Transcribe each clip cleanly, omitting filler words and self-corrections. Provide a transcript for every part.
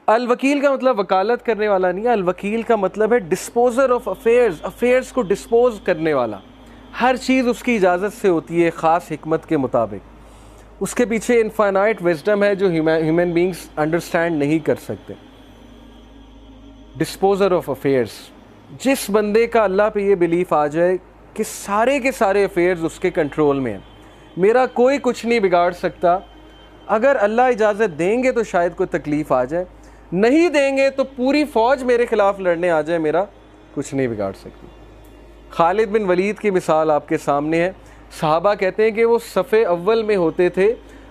अल वकील का मतलब वकालत करने वाला नहीं है, अल वकील का मतलब है डिस्पोजर ऑफ अफेयर्स, अफेयर्स को डिस्पोज करने वाला। हर चीज़ उसकी इजाज़त से होती है, ख़ास हिकमत के मुताबिक। उसके पीछे इनफाइनाइट विजडम है जो ह्यूमन बींग्स अंडरस्टैंड नहीं कर सकते। डिस्पोजर ऑफ अफेयर्स, जिस बंदे का अल्लाह पे ये बिलीफ आ जाए कि सारे के सारे अफेयर्स उसके कंट्रोल में हैं, मेरा कोई कुछ नहीं बिगाड़ सकता, अगर अल्लाह इजाज़त देंगे तो शायद कोई तकलीफ़ आ जाए, नहीं देंगे तो पूरी फ़ौज मेरे ख़िलाफ़ लड़ने आ जाए, मेरा कुछ नहीं बिगाड़ सकती। खालिद बिन वलीद की मिसाल आपके सामने है। सहाबा कहते हैं कि वो सफ़े अव्वल में होते थे,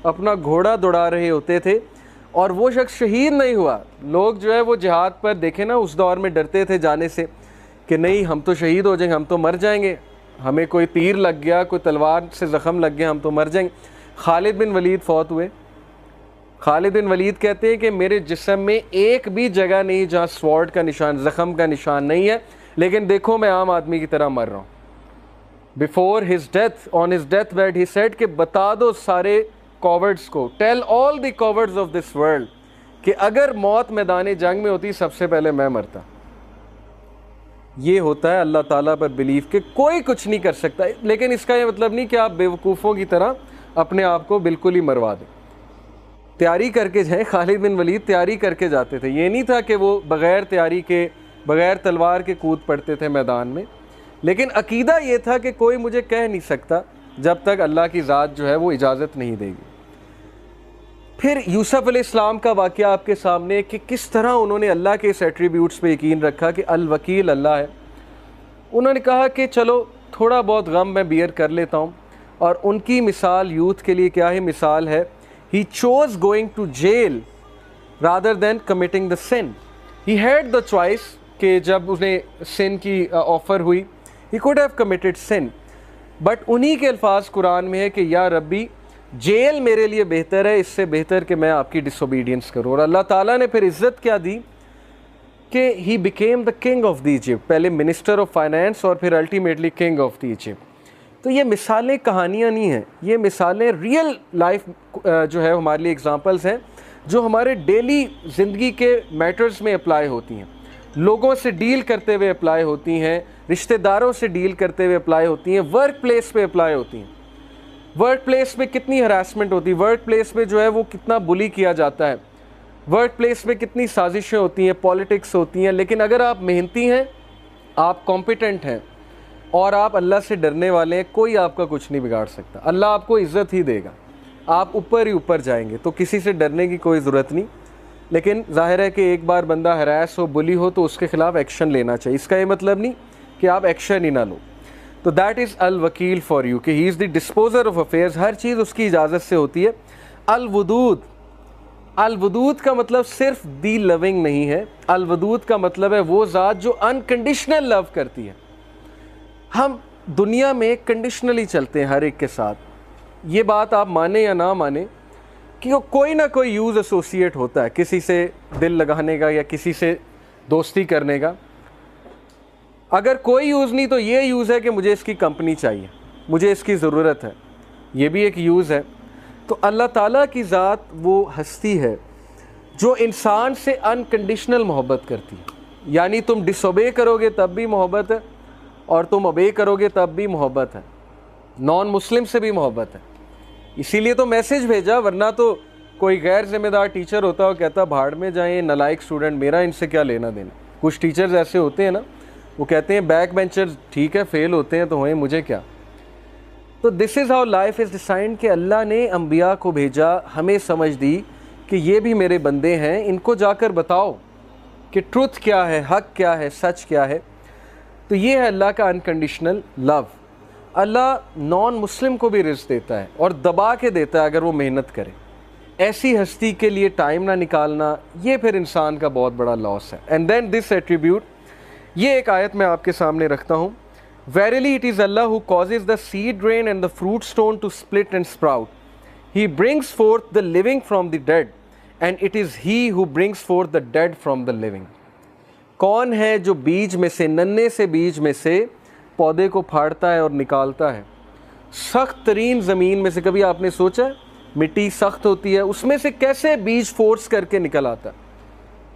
अपना घोड़ा दौड़ा रहे होते थे और वो शख्स शहीद नहीं हुआ। लोग जो है वो जिहाद पर देखे ना, उस दौर में डरते थे जाने से कि नहीं हम तो शहीद हो जाएंगे, हम तो मर जाएंगे, हमें कोई तीर लग गया, कोई तलवार से ज़ख़म लग गया, हम तो मर जाएंगे। खालिद बिन वलीद फ़ौत हुए। खालिद बिन वलीद कहते हैं कि मेरे जिस्म में एक भी जगह नहीं जहाँ स्वॉर्ड का निशान, ज़ख़म का निशान नहीं है, लेकिन देखो मैं आम आदमी की तरह मर रहा हूँ। Before his death, on his death bed he said कि बता दो सारे कॉवर्ड्स को, tell all the cowards of this world, कि अगर मौत मैदान जंग में होती सबसे पहले मैं मरता। ये होता है अल्लाह ताला पर बिलीफ कि कोई कुछ नहीं कर सकता। लेकिन इसका ये मतलब नहीं कि आप बेवकूफ़ों की तरह अपने आप को बिल्कुल ही मरवा दें। तैयारी करके जाएँ, खालिद बिन वलीद तैयारी करके जाते थे। ये नहीं था कि वो बग़ैर तैयारी के, बग़ैर तलवार के कूद पड़ते थे मैदान में, लेकिन अकीदा ये था कि कोई मुझे कह नहीं सकता जब तक अल्लाह की ज़ात जो है वो इजाज़त नहीं देगी। फिर यूसुफ अलैहिस्सलाम का वाक़या आपके सामने कि किस तरह उन्होंने अल्लाह के इस एट्रीब्यूट्स पे यकीन रखा कि अल वकील अल्लाह है। उन्होंने कहा कि चलो थोड़ा बहुत गम मैं बियर कर लेता हूँ, और उनकी मिसाल यूथ के लिए क्या ही मिसाल है। He chose going to jail rather than committing the sin. He had the choice कि जब उन्हें सिन की ऑफ़र हुई, he could have committed sin, but उन्हीं के अल्फाज कुरान में है कि या रब्बी जेल मेरे लिए बेहतर है, इससे बेहतर कि मैं आपकी डिसोबीडियंस करूँ। और अल्लाह ताला ने फिर इज़्ज़त क्या दी कि he became the king of the Egypt, पहले मिनिस्टर ऑफ फाइनेंस और फिर ultimately king of the Egypt. तो ये मिसालें कहानियाँ नहीं हैं, ये मिसालें रियल लाइफ जो है हमारे लिए एग्जांपल्स हैं, जो हमारे डेली ज़िंदगी के मैटर्स में अप्लाई होती हैं, लोगों से डील करते हुए अप्लाई होती हैं, रिश्तेदारों से डील करते हुए अप्लाई होती हैं, वर्क प्लेस पे अप्लाई होती हैं। वर्क प्लेस में कितनी हरासमेंट होती है, वर्क प्लेस में जो है वो कितना बुली किया जाता है, वर्क प्लेस में कितनी साजिशें होती हैं, पॉलिटिक्स होती हैं। लेकिन अगर आप मेहनती हैं, आप कॉम्पिटेंट हैं और आप अल्लाह से डरने वाले हैं, कोई आपका कुछ नहीं बिगाड़ सकता। अल्लाह आपको इज़्ज़त ही देगा, आप ऊपर ही ऊपर जाएंगे, तो किसी से डरने की कोई ज़रूरत नहीं। लेकिन जाहिर है कि एक बार बंदा हरास हो, बुली हो, तो उसके ख़िलाफ़ एक्शन लेना चाहिए। इसका ये मतलब नहीं कि आप एक्शन ही ना लो। तो दैट इज़ अल वकील फॉर यू, कि he is the disposer of affairs, हर चीज़ उसकी इजाज़त से होती है। अल वदूद, अल वदूद का मतलब सिर्फ दी लविंग नहीं है, अल वदूद का मतलब है वो ज़ात जो अनकंडीशनल लव करती है। हम दुनिया में कंडीशनली चलते हैं हर एक के साथ, ये बात आप माने या ना माने कि कोई ना कोई यूज़ एसोसिएट होता है, किसी से दिल लगाने का या किसी से दोस्ती करने का। अगर कोई यूज़ नहीं तो ये यूज़ है कि मुझे इसकी कंपनी चाहिए, मुझे इसकी ज़रूरत है, ये भी एक यूज़ है। तो अल्लाह ताला की ज़ात वो हस्ती है जो इंसान से अनकंडीशनल मोहब्बत करती है, यानी तुम डिसोबे करोगे तब भी मोहब्बत है और तुम ओबे करोगे तब भी मोहब्बत है, नॉन मुस्लिम से भी मोहब्बत है। इसीलिए तो मैसेज भेजा, वरना तो कोई गैर जिम्मेदार टीचर होता और कहता भाड़ में जाएं नलायक स्टूडेंट, मेरा इनसे क्या लेना देना। कुछ टीचर्स ऐसे होते हैं ना, वो कहते हैं बैक बेंचर्स ठीक है फेल होते हैं तो होए, मुझे क्या। तो this is how life is designed कि अल्लाह ने अंबिया को भेजा, हमें समझ दी कि ये भी मेरे बंदे हैं, इनको जाकर बताओ कि ट्रुथ क्या है, हक क्या है, सच क्या है। तो ये है अल्लाह का अनकंडीशनल लव। अल्लाह नॉन मुस्लिम को भी रिज़्क़ देता है और दबा के देता है अगर वो मेहनत करे। ऐसी हस्ती के लिए टाइम ना निकालना, ये फिर इंसान का बहुत बड़ा लॉस है। एंड देन दिस एट्रीब्यूट, ये एक आयत मैं आपके सामने रखता हूँ। Verily it is Allah who causes the seed grain and the fruit stone to split and sprout, he brings forth the living from the dead and it is he who brings forth the dead from the living. कौन है जो बीज में से, नन्हे से बीज में से पौधे को फाड़ता है और निकालता है। सख्त तरीन ज़मीन में से, कभी आपने सोचा है मिट्टी सख्त होती है, उसमें से कैसे बीज फोर्स करके निकल आता है।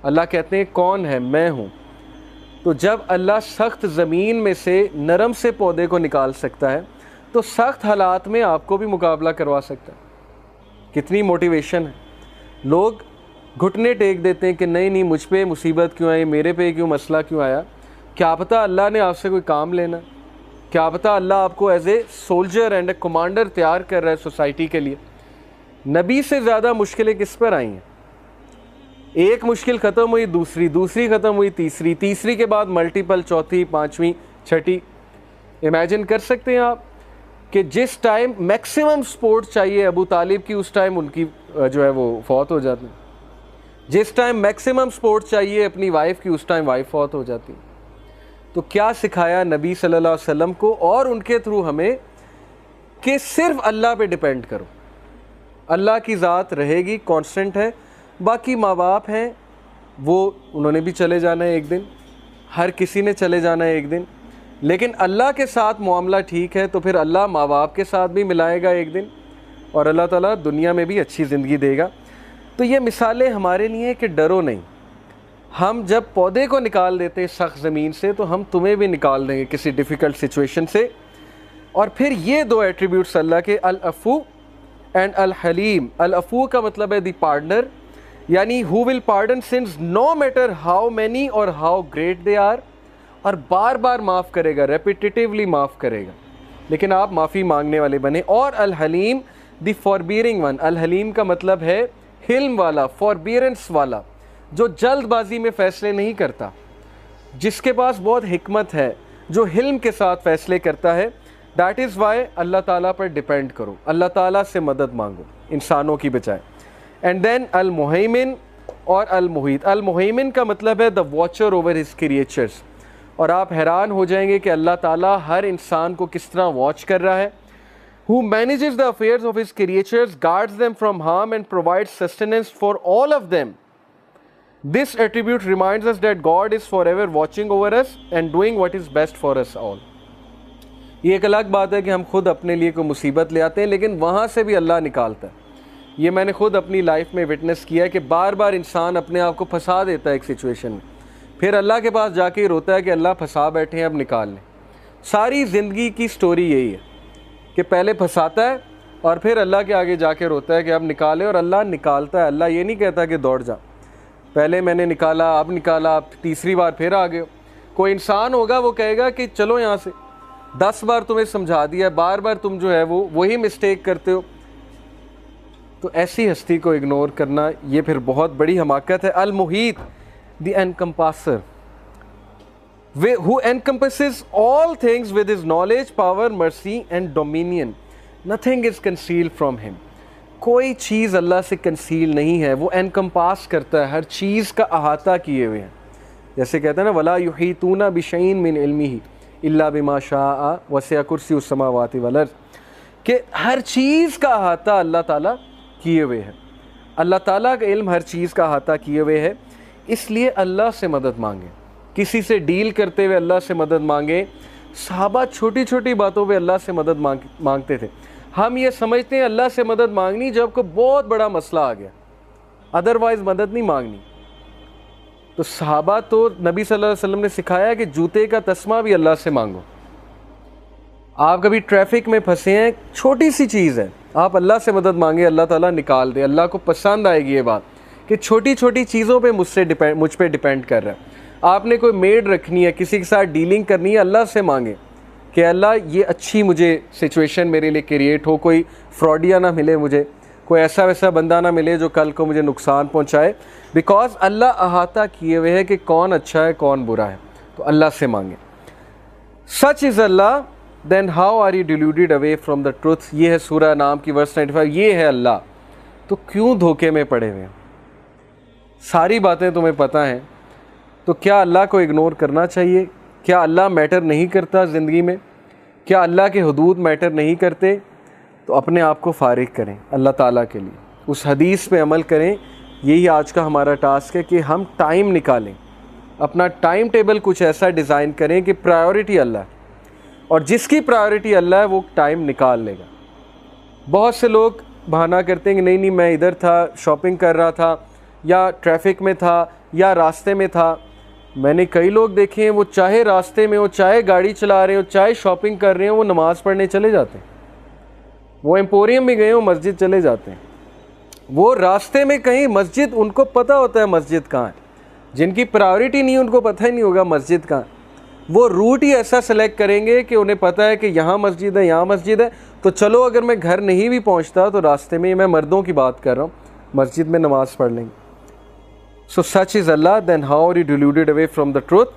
अल्लाह कहते हैं कौन है, मैं हूँ। तो जब अल्लाह सख्त ज़मीन में से नरम से पौधे को निकाल सकता है तो सख्त हालात में आपको भी मुकाबला करवा सकता है। कितनी मोटिवेशन है। लोग घुटने टेक देते हैं कि नहीं नहीं मुझ पे मुसीबत क्यों आई, मेरे पे क्यों मसला क्यों आया। क्या पता अल्लाह ने आपसे कोई काम लेना, क्या पता अल्लाह आपको as a soldier and a commander तैयार कर रहा है सोसाइटी के लिए। नबी से ज़्यादा मुश्किलें किस पर आई हैं? एक मुश्किल ख़त्म हुई, दूसरी, दूसरी ख़त्म हुई, तीसरी, तीसरी के बाद मल्टीपल, चौथी, पाँचवीं, छठी। इमेजिन कर सकते हैं आप कि जिस टाइम मैक्सिमम सपोर्ट चाहिए अबू तालिब की, उस टाइम उनकी जो है वो फौत हो जाती। जिस टाइम मैक्सिमम सपोर्ट चाहिए अपनी वाइफ की, उस टाइम वाइफ फौत हो जाती। तो क्या सिखाया नबी सल्लल्लाहु अलैहि वसल्लम को और उनके थ्रू हमें कि सिर्फ अल्लाह पे डिपेंड करो। अल्लाह की ज़ात रहेगी, कांस्टेंट है। बाकी माँ बाप हैं, वो उन्होंने भी चले जाना है एक दिन, हर किसी ने चले जाना है एक दिन। लेकिन अल्लाह के साथ मामला ठीक है तो फिर अल्लाह माँ बाप के साथ भी मिलाएगा एक दिन, और अल्लाह ताला दुनिया में भी अच्छी ज़िंदगी देगा। तो ये मिसालें हमारे लिए कि डरो नहीं। हम जब पौधे को निकाल देते हैं सख्त ज़मीन से, तो हम तुम्हें भी निकाल देंगे किसी डिफ़िकल्ट सिचुएशन से। और फिर ये दो एट्रीब्यूट्स अल्लाह के, अल अफ़ू एंड अल हलीम। अल अफ़ू का मतलब है दी पार्टनर, यानी who will pardon sins no matter how many or how great they are, और बार बार माफ़ करेगा, रेपिटेटिवली माफ़ करेगा, लेकिन आप माफ़ी मांगने वाले बने। और अल हलीम दी फॉरबियरिंग वन। अल हलीम का मतलब है हिल्म वाला, फॉरबियरेंस वाला, जो जल्दबाजी में फ़ैसले नहीं करता, जिसके पास बहुत हिकमत है, जो हिल्म के साथ फ़ैसले करता है। दैट इज़ वाई अल्लाह ताला पर डिपेंड करो, अल्लाह ताला से मदद मांगो इंसानों की बजाय। एंड देन अल मुहैमिन और अल मुहीत। अल मुहैमिन का मतलब है the watcher over his creatures. और आप हैरान हो जाएंगे कि अल्लाह ताला हर इंसान को किस तरह वॉच कर रहा है। Who manages the affairs of his creatures, guards them from harm and provides sustenance for all of them. This attribute reminds us that God is forever watching over us and doing what is best for us all. ये एक अलग बात है कि हम खुद अपने लिए कोई मुसीबत ले आते हैं, लेकिन वहाँ से भी अल्लाह निकालता है। ये मैंने खुद अपनी लाइफ में विटनेस किया है कि बार बार इंसान अपने आप को फंसा देता है एक सिचुएशन में, फिर अल्लाह के पास जाके ही रोता है कि अल्लाह फंसा बैठे हैं, अब निकाल लें। सारी ज़िंदगी की स्टोरी यही है कि पहले फंसाता है और फिर अल्लाह के आगे जाके रोता है कि अब निकाले, और अल्लाह निकालता है। अल्लाह ये नहीं कहता कि दौड़ जा, पहले मैंने निकाला, अब निकाला, अब तीसरी बार फिर आ गए हो। कोई इंसान होगा वो कहेगा कि चलो यहाँ से, 10 बार तुम्हें समझा दिया, बार बार तुम जो है वो वही मिस्टेक करते हो। तो ऐसी हस्ती को इग्नोर करना ये फिर बहुत बड़ी हमाकत है। अल मुहीत the encompasser, who encompasses all things with his knowledge, power, mercy and dominion. Nothing is concealed from him. कोई चीज़ अल्लाह से कंसील नहीं है, वो एनकम्पास करता है, हर चीज़ का अहाता किए हुए हैं। जैसे कहते हैं ना, वला युहीतूना बिशैइन मिन इल्मिही इल्ला बिमा शाअ वसिअ कुर्सियुस समावाति वल अर्ज़, कि हर चीज़ का अहाता अल्लाह ताला किए हुए है। अल्लाह ताला का इल्म हर चीज़ का अहाता किए हुए है। इसलिए अल्लाह से मदद मांगे, किसी से डील करते हुए अल्लाह से मदद मांगे। सहाबा छोटी छोटी बातों पे अल्लाह से मदद मांगते थे। हम ये समझते हैं अल्लाह से मदद मांगनी जब कोई बहुत बड़ा मसला आ गया, अदरवाइज़ मदद नहीं मांगनी। तो सहाबा तो नबी सल्लल्लाहु अलैहि वसल्लम ने सिखाया कि जूते का तस्मा भी अल्लाह से मांगो। आप कभी ट्रैफिक में फंसे हैं, छोटी सी चीज़ है, आप अल्लाह से मदद मांगे, अल्लाह ताला निकाल दे। अल्लाह को पसंद आएगी ये बात कि छोटी छोटी चीज़ों पे मुझ पे डिपेंड कर रहा है। आपने कोई मेड रखनी है, किसी के साथ डीलिंग करनी है, अल्लाह से मांगे कि अल्लाह ये अच्छी मुझे सिचुएशन मेरे लिए क्रिएट हो, कोई फ्रॉडिया ना मिले मुझे, कोई ऐसा वैसा बंदा ना मिले जो कल को मुझे नुकसान पहुंचाए। बिकॉज अल्लाह अहाता किए हुए है कि कौन अच्छा है कौन बुरा है, तो अल्लाह से मांगे। सच इज़ अल्लाह, then how are you deluded away from the truth. ये है सूरह नाम की वर्स 95। ये है अल्लाह, तो क्यों धोखे में पड़े हुए हैं? सारी बातें तुम्हें पता हैं, तो क्या अल्लाह को इग्नोर करना चाहिए? क्या अल्लाह मैटर नहीं करता ज़िंदगी में? क्या अल्लाह के हुदूद मैटर नहीं करते? तो अपने आप को फ़ारिग करें अल्लाह ताला के लिए, उस हदीस पे अमल करें। यही आज का हमारा टास्क है कि हम टाइम निकालें, अपना टाइम टेबल कुछ ऐसा डिज़ाइन करें कि प्रायोरिटी अल्लाह, और जिसकी प्रायोरिटी अल्लाह है वो टाइम निकाल लेगा। बहुत से लोग बहाना करते हैं कि नहीं मैं इधर था, शॉपिंग कर रहा था, या ट्रैफिक में था या रास्ते में था। मैंने कई लोग देखे हैं, वो चाहे रास्ते में हो, चाहे गाड़ी चला रहे हो, चाहे शॉपिंग कर रहे हो, वो नमाज़ पढ़ने चले जाते हैं। वो एम्पोरियम भी गए हो, मस्जिद चले जाते हैं। वो रास्ते में कहीं मस्जिद, उनको पता होता है मस्जिद कहाँ है। जिनकी प्रायोरिटी नहीं, उनको पता ही नहीं होगा मस्जिद कहाँ है। वो रूट ही ऐसा सेलेक्ट करेंगे कि उन्हें पता है कि यहाँ मस्जिद है, यहाँ मस्जिद है, तो चलो अगर मैं घर नहीं भी पहुँचता तो रास्ते में, मैं मर्दों की बात कर रहा हूँ, मस्जिद में नमाज़ पढ़ लेंगे। So such is Allah, then how are you deluded away from the truth?